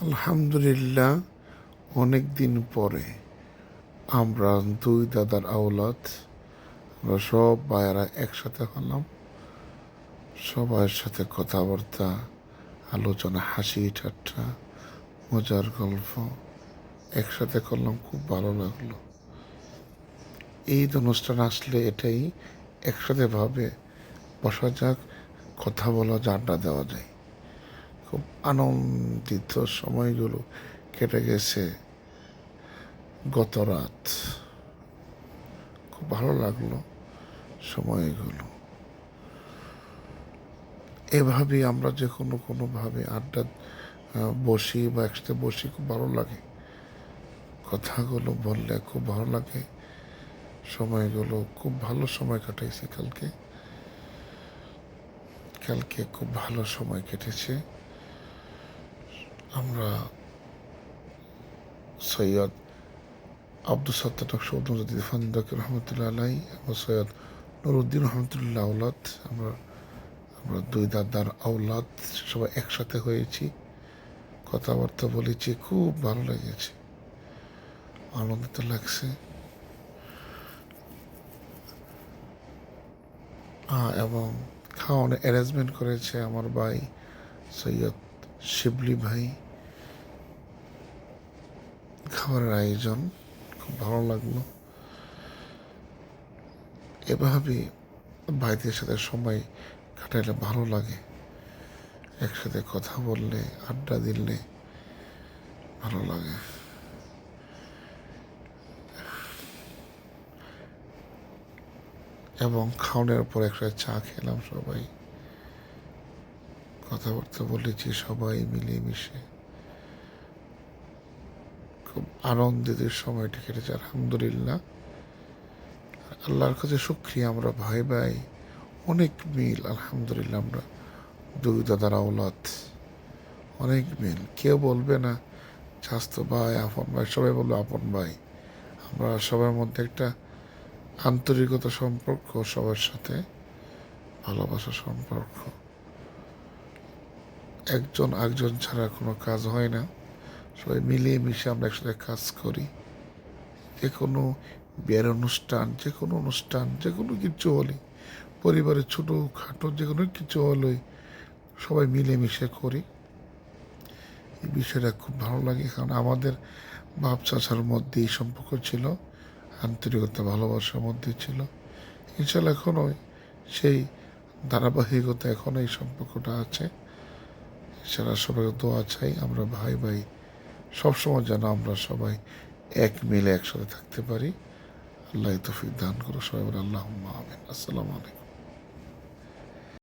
আলহামদুলিল্লাহ, অনেক দিন পরে আমরা দুই দাদার আওলাদ, আমরা সব ভাইয়েরা একসাথে হলাম। সবার সাথে কথাবার্তা, আলোচনা, হাসি ঠাট্টা, মজার গল্প একসাথে করলাম, খুব ভালো লাগলো। এই অনুষ্ঠান আসলে এটাই, একসাথে ভাবে বসা যাক, কথা বলা যায়, আড্ডা দেওয়া যায়। খুব আনন্দিত সময়গুলো কেটে গেছে গত রাত। খুব ভালো লাগলো সময়গুলো। এভাবেই আমরা যে কোনোভাবে আড্ডা বসি বা একসাথে বসি, খুব ভালো লাগে। কথাগুলো বললে খুব ভালো লাগে। সময়গুলো খুব ভালো সময় কাটাইছি কালকে খুব ভালো সময় কেটেছে। আমরা সৈয়দ আব্দুল সত্তার ডক্টর ফান্দক রহমতুল্লাহ আলাই এবং সৈয়দ নুরুদ্দিন রহমতুল্লাহ আওলাদ, আমরা দুই দাদার আওলাদ সবাই একসাথে হয়েছি, কথাবার্তা বলেছি, খুব ভালো লেগেছে, আনন্দিত লাগছে। এবং খাওয়ানোর অ্যারেঞ্জমেন্ট করেছে আমার ভাই সৈয়দ শিবলি ভাই। খাবারের আয়োজন খুব ভালো লাগলো। এভাবে ভাইদের সাথে সময় কাটাইলে ভালো লাগে। একসাথে কথা বললে, আড্ডা দিলে ভালো লাগে। এবং খাওয়ানোর পর একসাথে চা খেলাম, সবাই কথাবার্তা বলেছি, সবাই মিলেমিশে খুব আনন্দিত সময়টি কেটেছে। আলহামদুলিল্লাহ, আল্লাহর কাছে শুকরিয়া, আমরা ভাই ভাই অনেক মিল। আলহামদুলিল্লাহ, আমরা দুই দাদার আওলাদ, অনেক মিল। কেউ বলবে না স্বাস্থ্য ভাই, আপন ভাই, সবাই বলবে আপন ভাই। আমরা সবার মধ্যে একটা আন্তরিকতা সম্পর্ক, সবার সাথে ভালোবাসা সম্পর্ক। একজন আরেকজন ছাড়া কোনো কাজ হয় না। সবাই মিলিয়ে মিশে আমরা একসাথে কাজ করি। যে কোনো বিয়ের অনুষ্ঠান, যে কোনো কিছু হলে, পরিবারের ছোটো খাটো যে কোনো কিছু হলেই সবাই মিলেমিশে করি। এই বিষয়টা খুব ভালো লাগে, কারণ আমাদের বাপ চাচার মধ্যে এই সম্পর্ক ছিল, আন্তরিকতা ভালোবাসার মধ্যে ছিল। ইনশাল্লাহ এখনও সেই ধারাবাহিকতা, এখনও এই সম্পর্কটা আছে। ইনশাল্লাহ সবাই দোয়া চাই, আমরা ভাই ভাই সবসময় যেন আমরা সবাই এক মিলে একসাথে থাকতে পারি। আল্লাহ তৌফিক দান করো। সবাই বলে আল্লাহুম্মা আমিন। আসসালামু আলাইকুম।